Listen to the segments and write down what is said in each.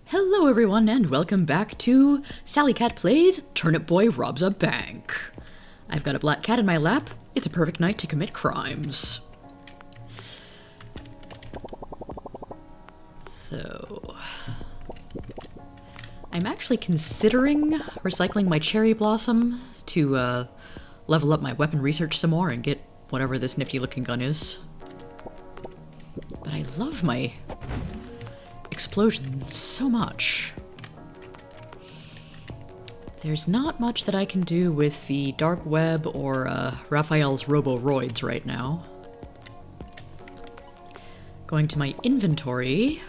Hello everyone and welcome back to Sally Cat Plays Turnip Boy Robs a Bank. I've got a black cat in my lap. It's a perfect night to commit crimes. So... I'm actually considering recycling my cherry blossom to level up my weapon research some more and get whatever this nifty looking gun is. But I love my explosion so much. There's not much that I can do with the dark web or Raphael's Roboroids right now. Going to my inventory,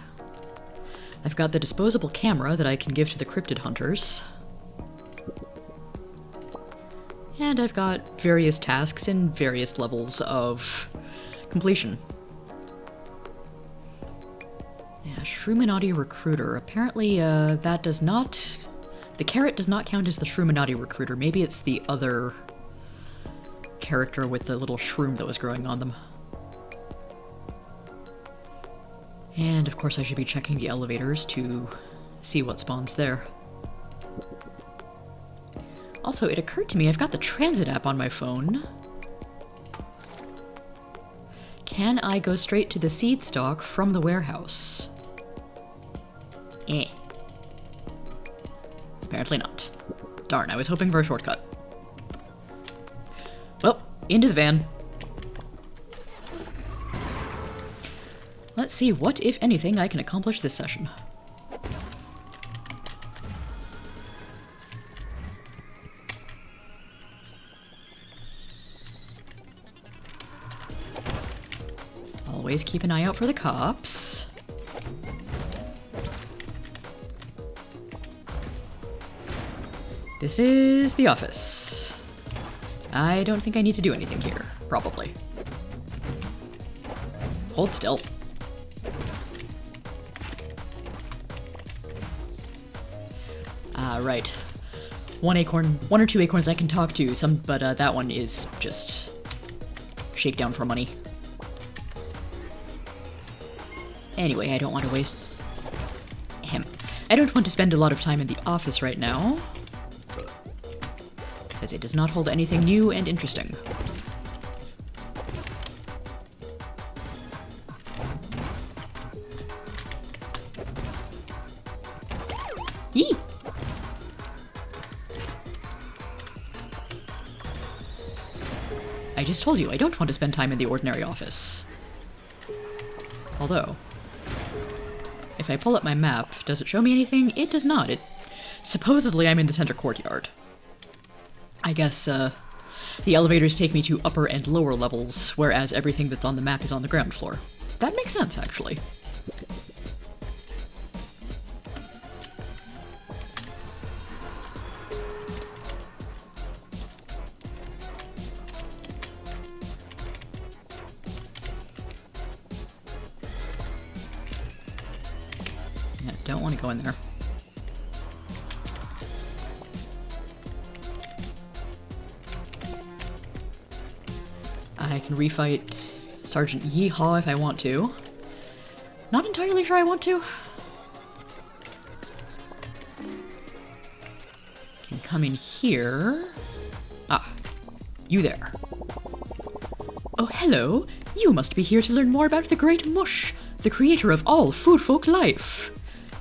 I've got the disposable camera that I can give to the Cryptid hunters. And I've got various tasks in various levels of completion. Yeah, Shroominati Recruiter. Apparently, that does not... The carrot does not count as the Shroominati Recruiter. Maybe it's the other character with the little shroom that was growing on them. And, of course, I should be checking the elevators to see what spawns there. Also, it occurred to me I've got the transit app on my phone. Can I go straight to the seed stock from the warehouse? Apparently not. Darn, I was hoping for a shortcut. Well, into the van. Let's see what, if anything, I can accomplish this session. Always keep an eye out for the cops. This is the office. I don't think I need to do anything here, probably. Hold still. Right. One or two acorns I can talk to, but that one is just shakedown for money. Anyway, I don't want to waste... I don't want to spend a lot of time in the office right now, because it does not hold anything new and interesting. Yee! I just told you, I don't want to spend time in the ordinary office. Although, if I pull up my map, does it show me anything? It does not. Supposedly I'm in the center courtyard. I guess, the elevators take me to upper and lower levels, whereas everything that's on the map is on the ground floor. That makes sense, actually. Yeah, don't want to go in there. I can refight Sergeant Yeehaw if I want to. Not entirely sure I want to. Can come in here. Ah, you there. Oh, hello. You must be here to learn more about the Great Mush, the creator of all food folk life.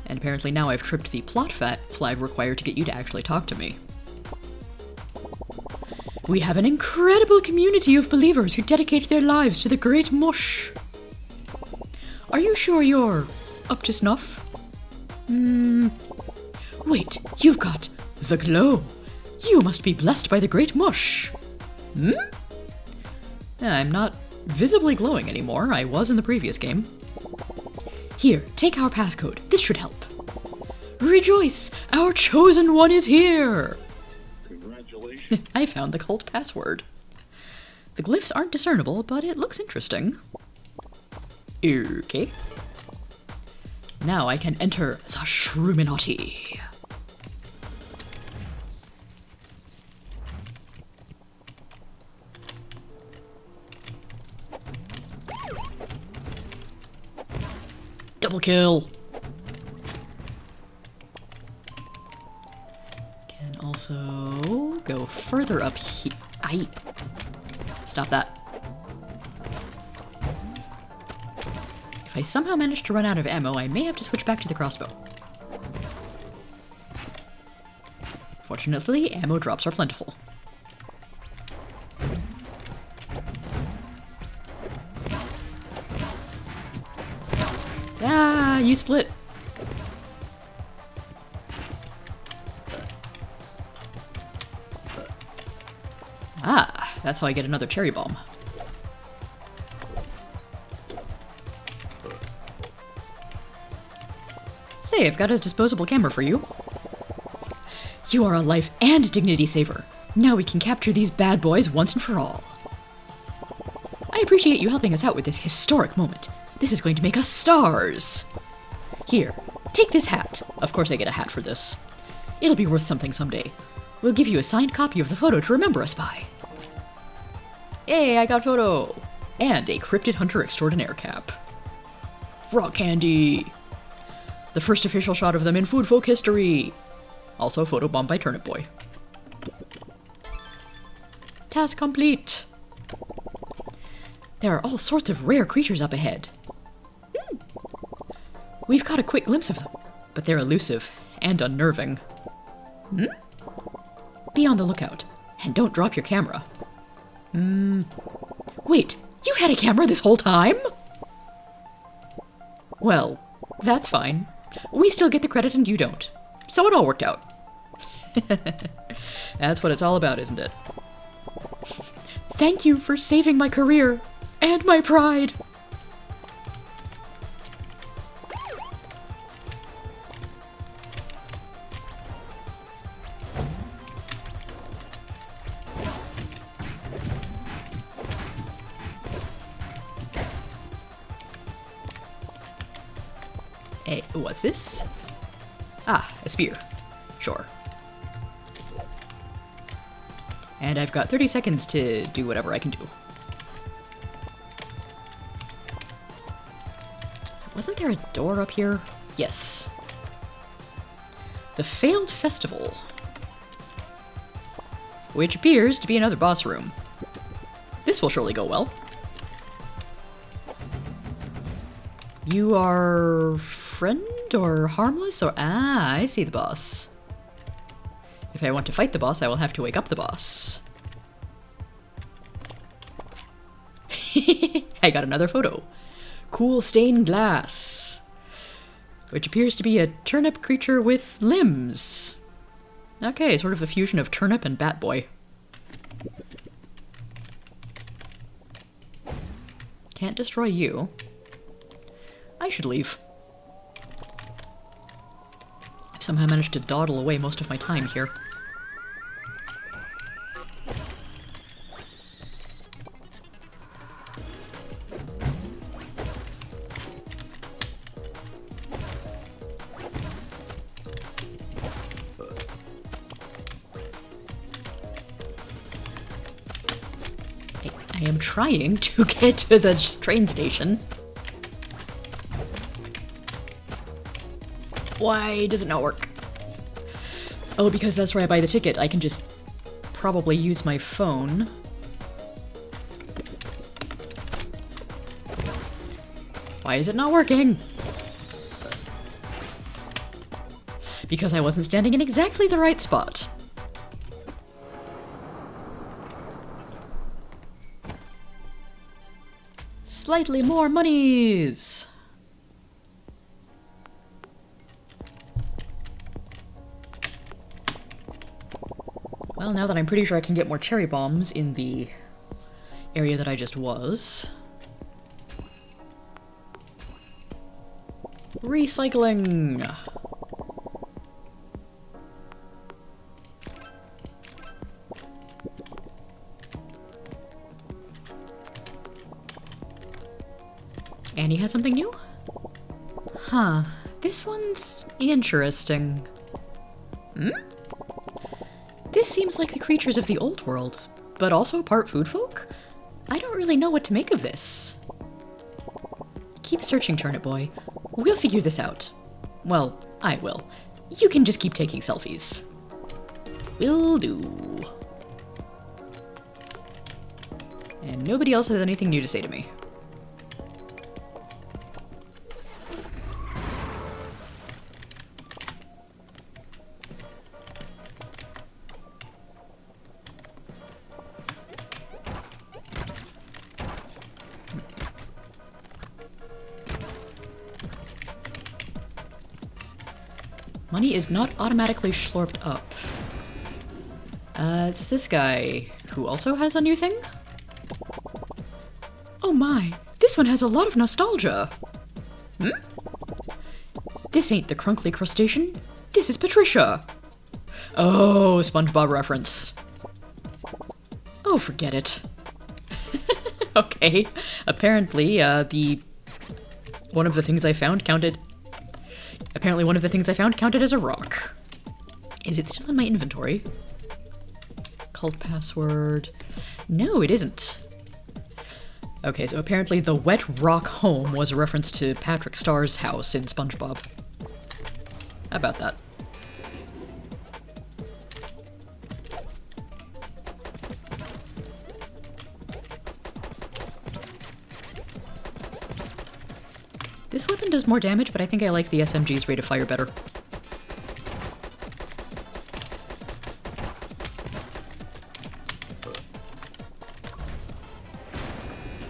And apparently now I've tripped the plot flag required to get you to actually talk to me. We have an incredible community of believers who dedicate their lives to the Great Mush. Are you sure you're up to snuff? Wait, you've got the glow. You must be blessed by the Great Mush. I'm not visibly glowing anymore. I was in the previous game. Here, take our passcode. This should help. Rejoice! Our chosen one is here! I found the cult password. The glyphs aren't discernible, but it looks interesting. Okay. Now I can enter the Shroominati. Double kill! also go further up here. Stop that. If I somehow manage to run out of ammo, I may have to switch back to the crossbow. Fortunately, ammo drops are plentiful. Ah, you split. Ah, that's how I get another cherry bomb. Say, I've got a disposable camera for you. You are a life and dignity saver. Now we can capture these bad boys once and for all. I appreciate you helping us out with this historic moment. This is going to make us stars. Here, take this hat. Of course I get a hat for this. It'll be worth something someday. We'll give you a signed copy of the photo to remember us by. Hey, I got photo! And a Cryptid Hunter Extraordinaire cap. Rock candy! The first official shot of them in food folk history! Also photobombed by Turnip Boy. Task complete! There are all sorts of rare creatures up ahead. We've caught a quick glimpse of them, but they're elusive and unnerving. Be on the lookout, and don't drop your camera. Wait, you had a camera this whole time? Well, that's fine. We still get the credit and you don't. So it all worked out. That's what it's all about, isn't it? Thank you for saving my career and my pride. Hey, what's this? Ah, a spear. Sure. And I've got 30 seconds to do whatever I can do. Wasn't there a door up here? Yes. The Failed Festival. Which appears to be another boss room. This will surely go well. You are friend or harmless or... Ah, I see the boss. If I want to fight the boss, I will have to wake up the boss. I got another photo. Cool stained glass. Which appears to be a turnip creature with limbs. Okay, sort of a fusion of turnip and bat boy. Can't destroy you. I should leave. I've somehow managed to dawdle away most of my time here. I am trying to get to the train station. Why does it not work? Oh, because that's where I buy the ticket. I can just probably use my phone. Why is it not working? Because I wasn't standing in exactly the right spot. Slightly more monies! Well, now that I'm pretty sure I can get more cherry bombs in the area that I just was. Recycling! Annie has something new? Huh. This one's interesting. This seems like the creatures of the old world, but also part food folk? I don't really know what to make of this. Keep searching, Turnip Boy. We'll figure this out. Well, I will. You can just keep taking selfies. Will do. And nobody else has anything new to say to me. Money is not automatically slurped up. It's this guy who also has a new thing? Oh my, this one has a lot of nostalgia. This ain't the crunkly crustacean. This is Patricia. Oh, SpongeBob reference. Oh, forget it. Okay, apparently, one of the things I found counted as a rock. Is it still in my inventory? Cult password. No, it isn't. Okay, so apparently the wet rock home was a reference to Patrick Starr's house in SpongeBob. How about that? This weapon does more damage, but I think I like the SMG's rate of fire better.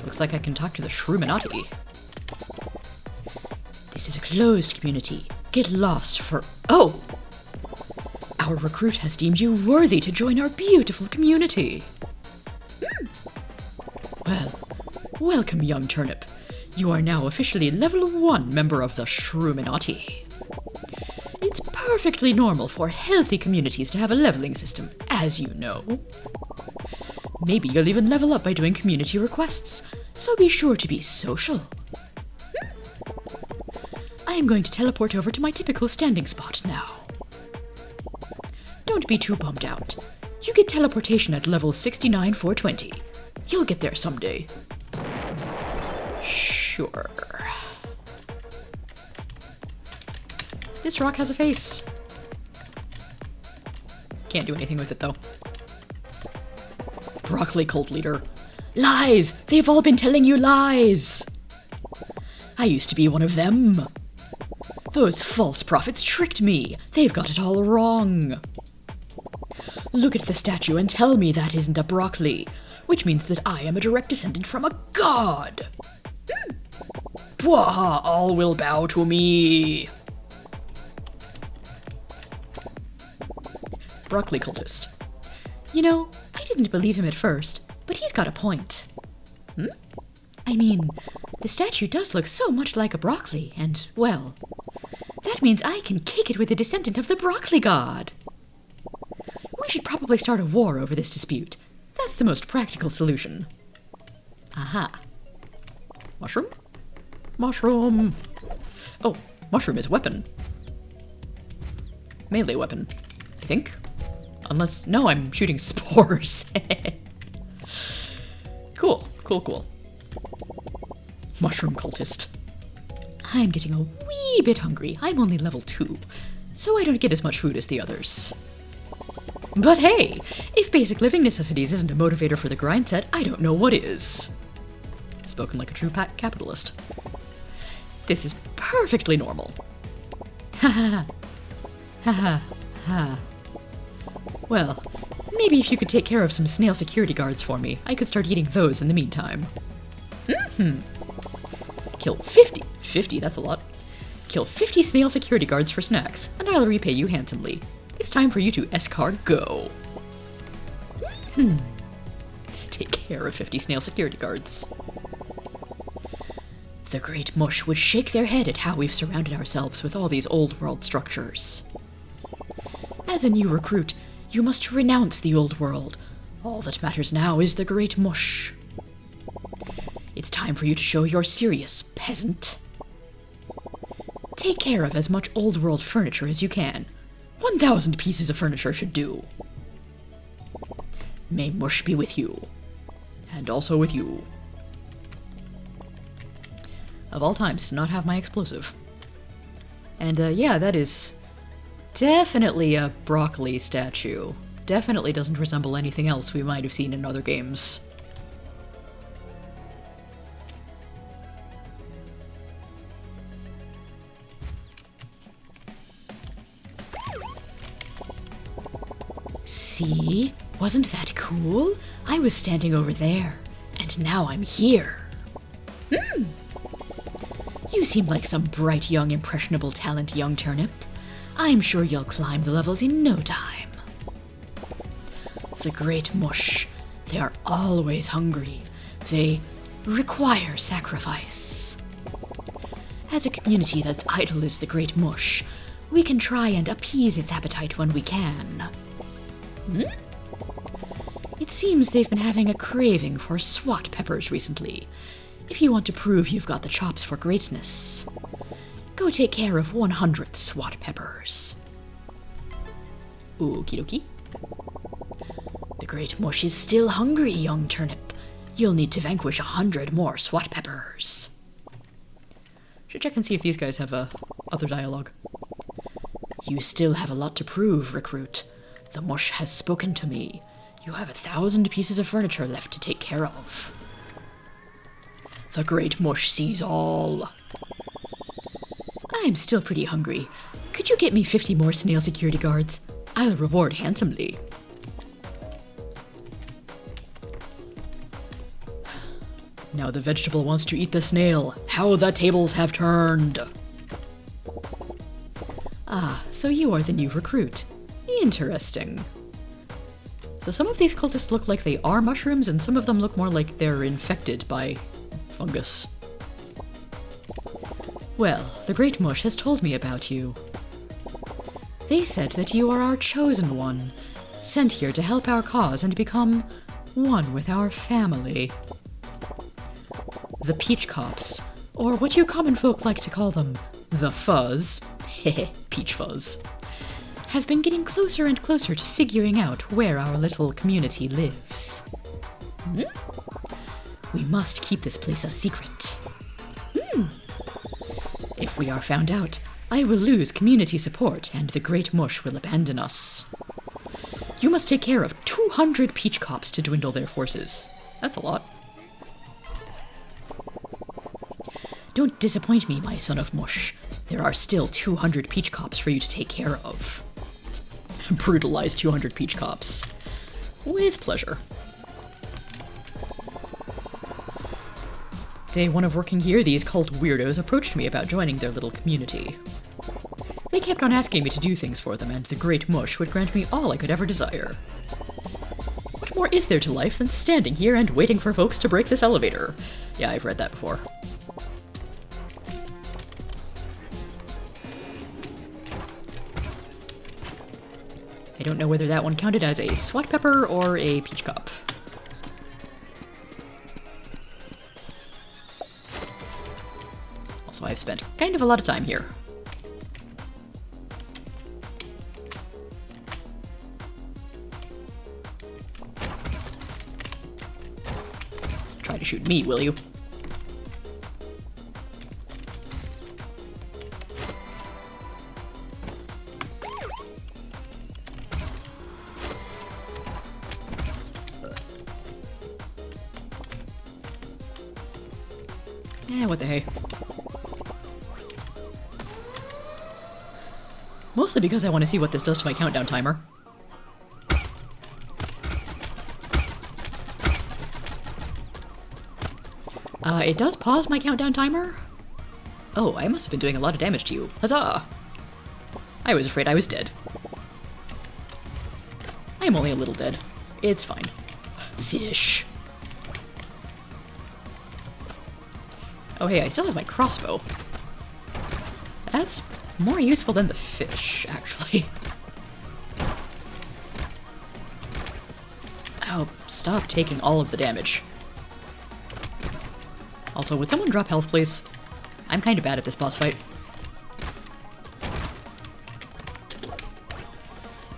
Looks like I can talk to the Shroominati. This is a closed community. Get lost for— Oh! Our recruit has deemed you worthy to join our beautiful community. Well, welcome, young turnip. You are now officially level 1 member of the Shroominati. It's perfectly normal for healthy communities to have a leveling system, as you know. Maybe you'll even level up by doing community requests, so be sure to be social. I am going to teleport over to my typical standing spot now. Don't be too bummed out. You get teleportation at level 69 420. You'll get there someday. Sure. This rock has a face. Can't do anything with it, though. Broccoli cult leader. Lies! They've all been telling you lies! I used to be one of them. Those false prophets tricked me. They've got it all wrong. Look at the statue and tell me that isn't a broccoli, which means that I am a direct descendant from a god. Bwaha, all will bow to me. Broccoli cultist. You know, I didn't believe him at first, but he's got a point. I mean, the statue does look so much like a broccoli, and, well, that means I can kick it with a descendant of the broccoli god. We should probably start a war over this dispute. That's the most practical solution. Aha. Mushroom? Mushroom! Oh, mushroom is weapon. Melee weapon, I think. Unless, no, I'm shooting spores. Cool, cool, cool. Mushroom cultist. I'm getting a wee bit hungry. I'm only level 2, so I don't get as much food as the others. But hey, if basic living necessities isn't a motivator for the grind set, I don't know what is. Spoken like a true capitalist. This is perfectly normal. Ha ha ha. Ha ha. Well, maybe if you could take care of some snail security guards for me, I could start eating those in the meantime. Kill 50. 50, that's a lot. Kill 50 snail security guards for snacks, and I'll repay you handsomely. It's time for you to escargot. Take care of 50 snail security guards. The Great Mush would shake their head at how we've surrounded ourselves with all these old world structures. As a new recruit, you must renounce the old world. All that matters now is the Great Mush. It's time for you to show you're serious, peasant. Take care of as much old world furniture as you can. 1,000 pieces of furniture should do. May Mush be with you. And also with you. Of all times to not have my explosive. And yeah, that is definitely a broccoli statue. definitely doesn't resemble anything else we might have seen in other games. See? Wasn't that cool? I was standing over there, and now I'm here. You seem like some bright, young, impressionable talent, young turnip. I'm sure you'll climb the levels in no time. The Great Mush. They are always hungry. They require sacrifice. As a community that's idle as the Great Mush, we can try and appease its appetite when we can. It seems they've been having a craving for SWAT peppers recently. If you want to prove you've got the chops for greatness, go take care of 100 SWAT peppers. Okie dokie. The Great Mush is still hungry, young turnip. You'll need to vanquish 100 more SWAT peppers. Should check and see if these guys have other dialogue. You still have a lot to prove, recruit. The Mush has spoken to me. You have 1,000 pieces of furniture left to take care of. The Great Mush sees all. I'm still pretty hungry. Could you get me 50 more snail security guards? I'll reward handsomely. Now the vegetable wants to eat the snail. How the tables have turned! Ah, so you are the new recruit. Interesting. So some of these cultists look like they are mushrooms, and some of them look more like they're infected by fungus. Well, the Great Mush has told me about you. They said that you are our chosen one, sent here to help our cause and become one with our family. The Peach Cops, or what you common folk like to call them, the Fuzz, hehe, Peach Fuzz, have been getting closer and closer to figuring out where our little community lives. We must keep this place a secret. If we are found out, I will lose community support and the Great Mush will abandon us. You must take care of 200 Peach Cops to dwindle their forces. That's a lot. Don't disappoint me, my son of Mush. There are still 200 Peach Cops for you to take care of. Brutalize 200 Peach Cops. With pleasure. Day one of working here, these cult weirdos approached me about joining their little community. They kept on asking me to do things for them, and the Great Mush would grant me all I could ever desire. What more is there to life than standing here and waiting for folks to break this elevator? Yeah, I've read that before. I don't know whether that one counted as a SWAT pepper or a peach cop. Also, I've spent kind of a lot of time here. Try to shoot me, will you? What the hey? Mostly because I want to see what this does to my countdown timer. It does pause my countdown timer? Oh, I must have been doing a lot of damage to you. Huzzah! I was afraid I was dead. I'm only a little dead. It's fine. Fish. Oh hey, I still have my crossbow. That's more useful than the fish, actually. Oh, stop taking all of the damage. Also, would someone drop health, please? I'm kind of bad at this boss fight.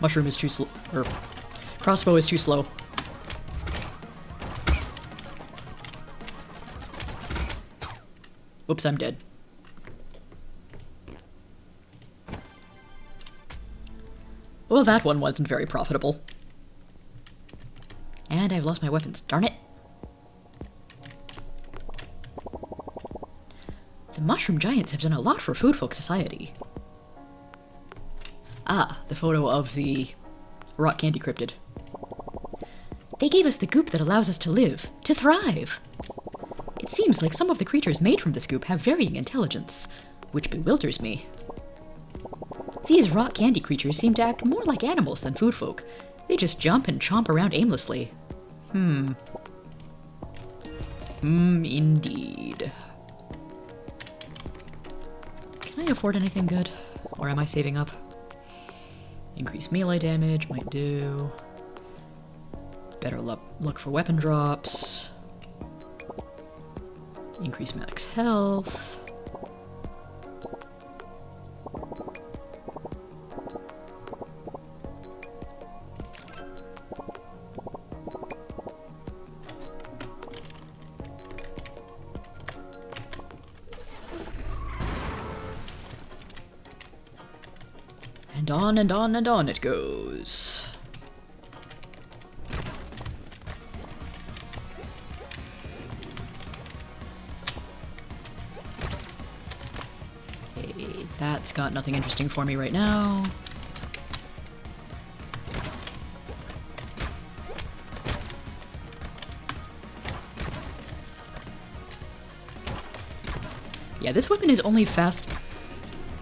Mushroom is too slow, or crossbow is too slow. Oops, I'm dead. Well, that one wasn't very profitable. And I've lost my weapons. Darn it. The mushroom giants have done a lot for food folk society. Ah, the photo of the rock candy cryptid. They gave us the goop that allows us to live, to thrive. It seems like some of the creatures made from this goop have varying intelligence, which bewilders me. These rock candy creatures seem to act more like animals than food folk. They just jump and chomp around aimlessly. Indeed. Can I afford anything good? Or am I saving up? Increase melee damage, might do. Better look for weapon drops. Increase max health. And on and on and on it goes. Okay, that's got nothing interesting for me right now. Yeah, this weapon is only fast,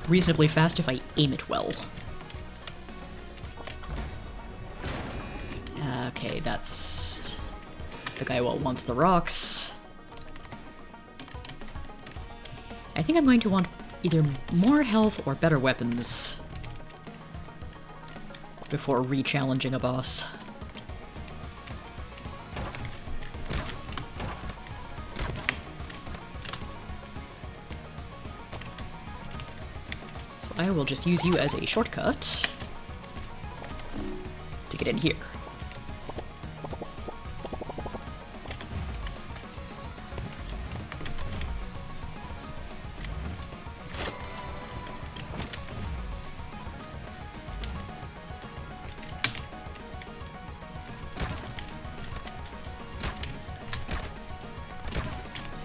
reasonably fast if I aim it well. Okay, that's the guy who wants the rocks. I think I'm going to want either more health or better weapons before re-challenging a boss. So I will just use you as a shortcut to get in here.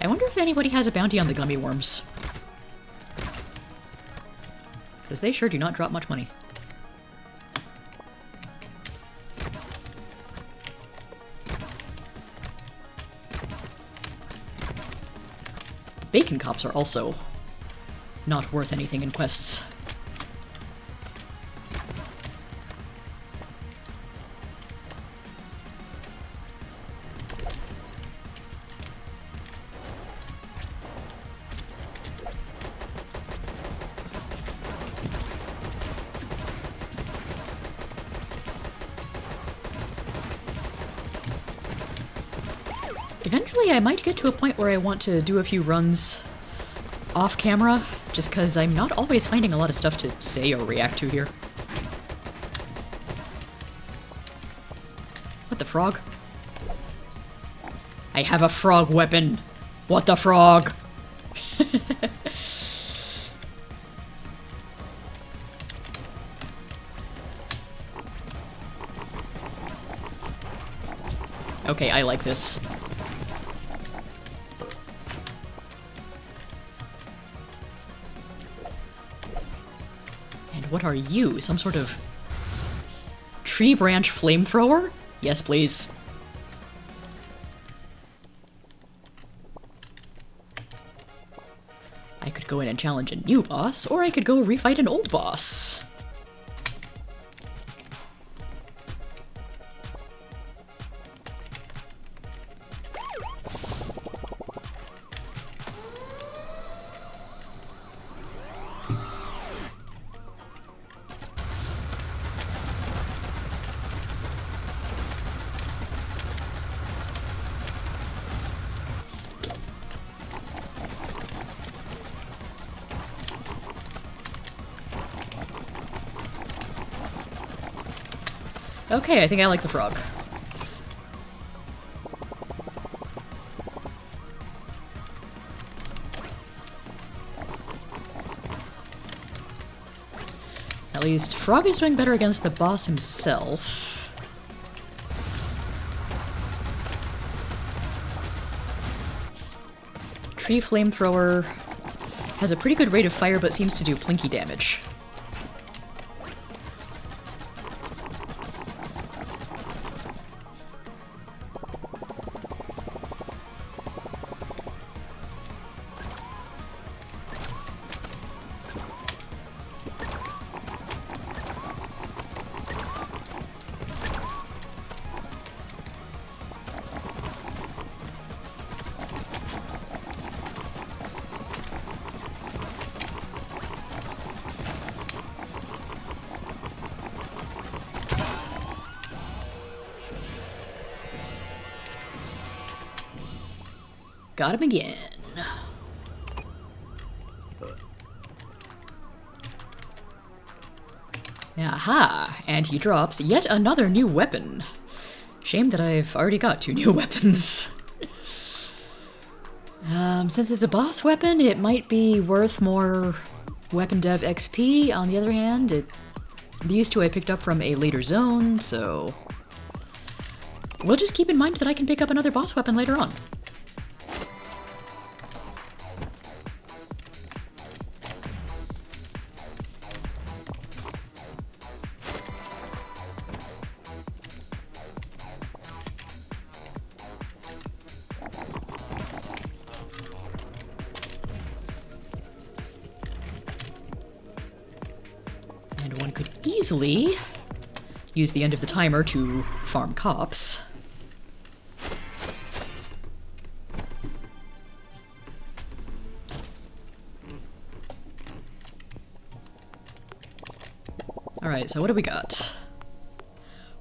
I wonder if anybody has a bounty on the gummy worms. Because they sure do not drop much money. Bacon cops are also not worth anything in quests. Eventually, I might get to a point where I want to do a few runs off camera, just because I'm not always finding a lot of stuff to say or react to here. What the frog? I have a frog weapon! What the frog? Okay, I like this. What are you? Some sort of tree branch flamethrower? Yes, please. I could go in and challenge a new boss, or I could go refight an old boss. Okay, I think I like the frog. At least, Frog is doing better against the boss himself. Tree flamethrower has a pretty good rate of fire, but seems to do plinky damage. Got him again. Aha! And he drops yet another new weapon. Shame that I've already got 2 new weapons. Since it's a boss weapon, it might be worth more weapon dev XP. On the other hand, these 2 I picked up from a later zone, so we'll just keep in mind that I can pick up another boss weapon later on. And one could easily use the end of the timer to farm cops. Alright, so what do we got?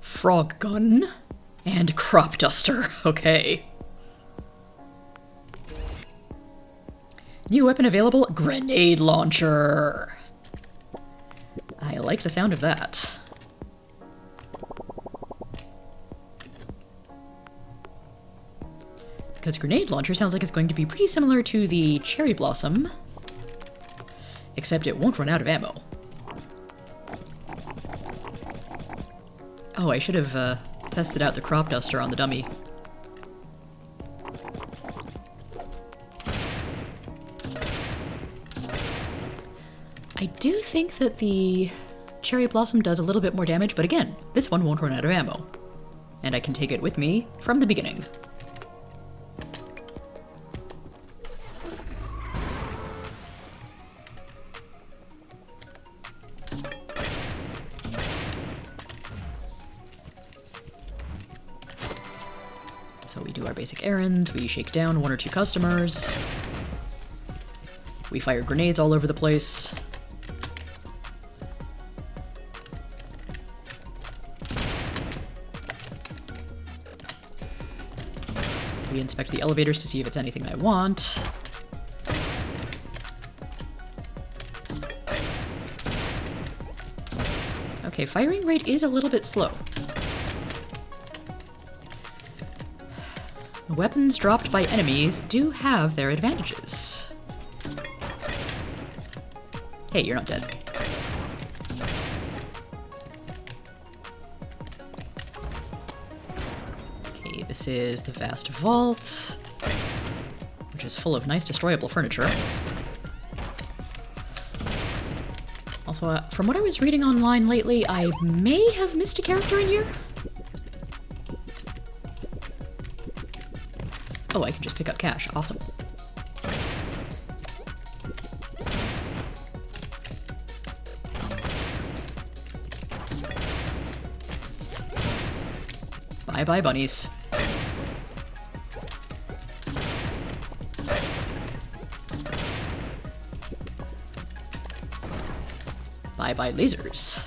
Frog gun and crop duster. Okay. New weapon available, grenade launcher. I like the sound of that. Because grenade launcher sounds like it's going to be pretty similar to the cherry blossom, except it won't run out of ammo. Oh, I should have tested out the crop duster on the dummy. I do think that the cherry blossom does a little bit more damage, but again, this one won't run out of ammo. And I can take it with me from the beginning. So we do our basic errands, we shake down 1 or 2 customers, we fire grenades all over the place. We inspect the elevators to see if it's anything I want. Okay, firing rate is a little bit slow. Weapons dropped by enemies do have their advantages. Hey, you're not dead. Okay, this is the vast vault, which is full of nice destroyable furniture. Also, from what I was reading online lately, I may have missed a character in here. Oh, I can just pick up cash. Awesome. Bye-bye, bunnies. Bye-bye, lasers.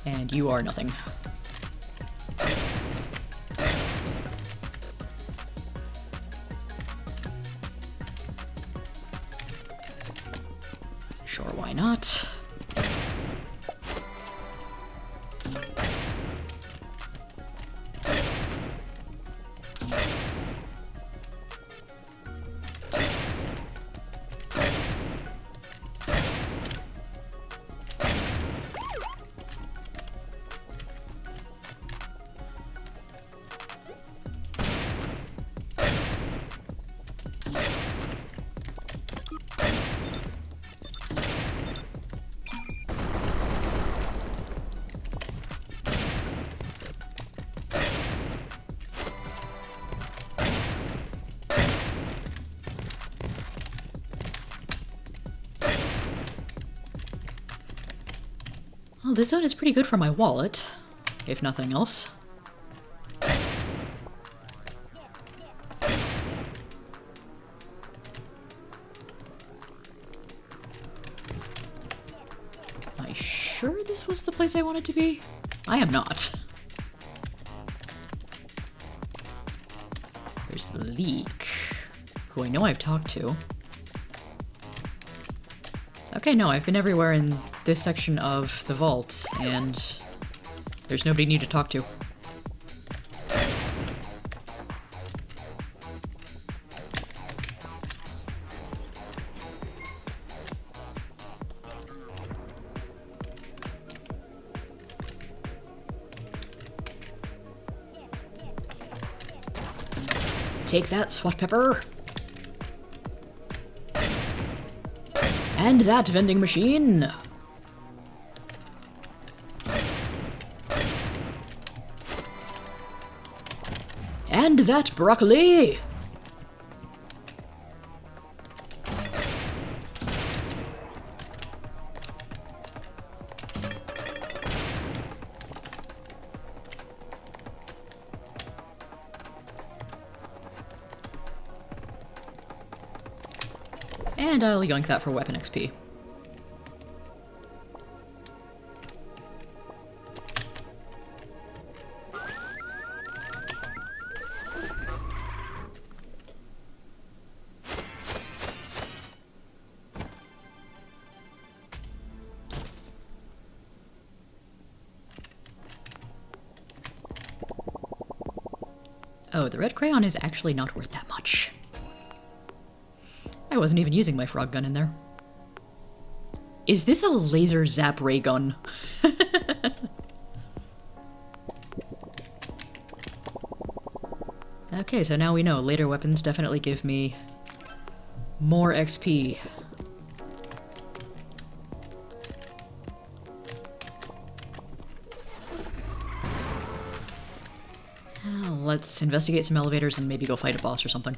And you are nothing. Sure, why not? Well, this zone is pretty good for my wallet, if nothing else. Am I sure this was the place I wanted to be? I am not. There's the leak, who I know I've talked to. Okay, no, I've been everywhere in this section of the vault, and there's nobody new to talk to. Take that, SWAT pepper! And that vending machine! And that broccoli! And I'll yoink that for weapon XP. Oh, the red crayon is actually not worth that much. I wasn't even using my frog gun in there. Is this a laser zap ray gun? Okay, so now we know. Later weapons definitely give me more XP. Let's investigate some elevators and maybe go fight a boss or something.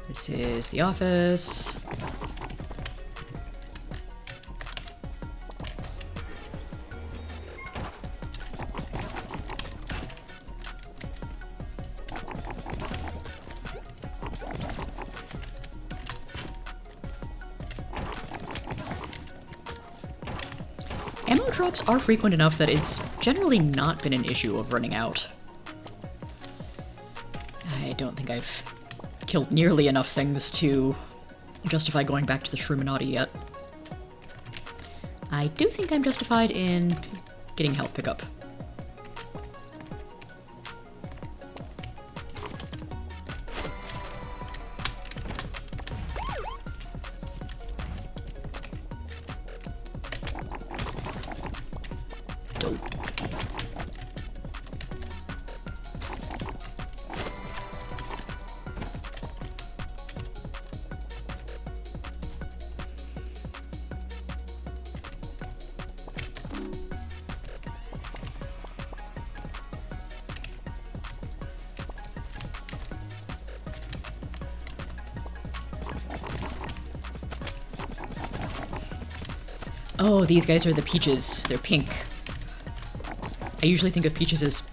This is the office. Ammo drops are frequent enough that it's generally not been an issue of running out. I don't think I've killed nearly enough things to justify going back to the Shroominati yet. I do think I'm justified in getting health pickup. Dope. Oh, these guys are the peaches. They're pink. I usually think of peaches as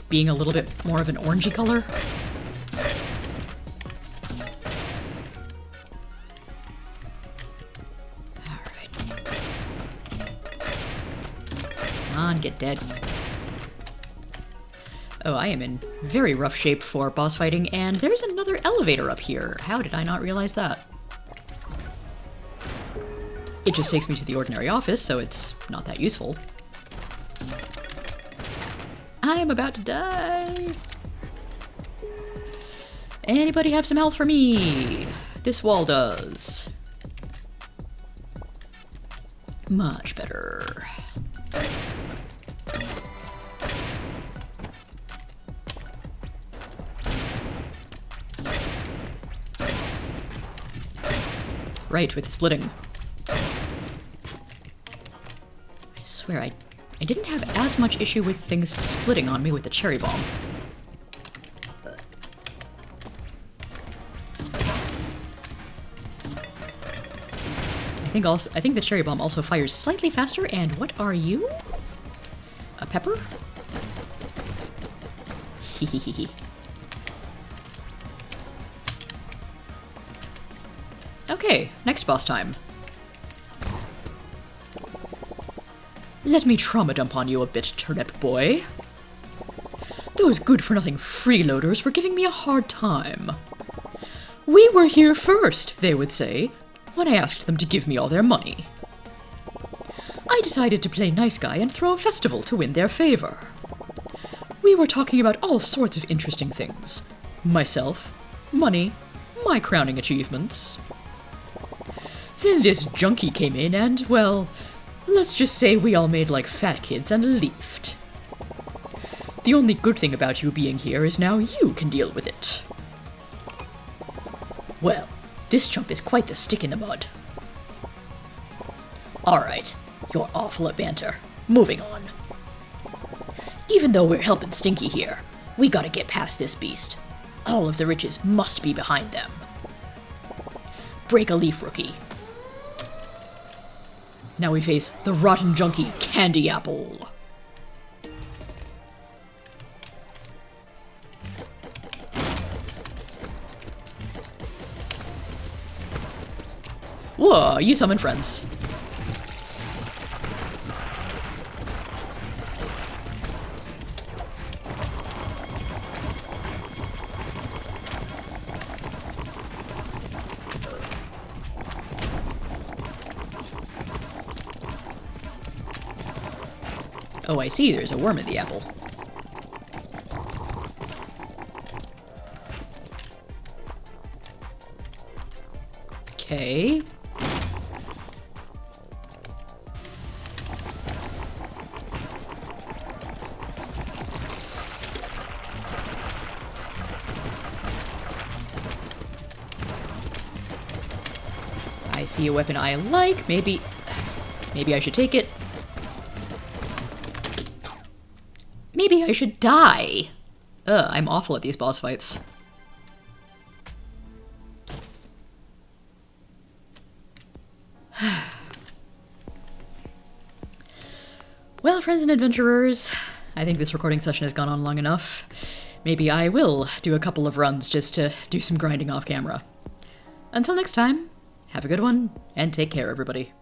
being a little bit more of an orangey color. Alright. Come on, get dead. Oh, I am in very rough shape for boss fighting, and there's another elevator up here. How did I not realize that? It just takes me to the ordinary office, so it's not that useful. I'm about to die! Anybody have some health for me? This wall does. Much better. Right, with the splitting. I swear, I I didn't have as much issue with things splitting on me with the cherry bomb. I think the cherry bomb also fires slightly faster, and what are you? A pepper? Hehehehe. Okay, next boss time. Let me trauma dump on you a bit, Turnip Boy. Those good-for-nothing freeloaders were giving me a hard time. We were here first, they would say, when I asked them to give me all their money. I decided to play nice guy and throw a festival to win their favor. We were talking about all sorts of interesting things. Myself, money, my crowning achievements. Then this junkie came in and, well, let's just say we all made like fat kids and left. The only good thing about you being here is now you can deal with it. Well, this chump is quite the stick in the mud. Alright, you're awful at banter. Moving on. Even though we're helping Stinky here, we gotta get past this beast. All of the riches must be behind them. Break a leaf, rookie. Now we face the rotten junkie Candy Apple. Whoa, you summon friends. Oh, I see, there's a worm in the apple. Okay. I see a weapon I like. Maybe I should take it. Maybe I should die. I'm awful at these boss fights. Well, friends and adventurers, I think this recording session has gone on long enough. Maybe I will do a couple of runs just to do some grinding off camera. Until next time, have a good one, and take care, everybody.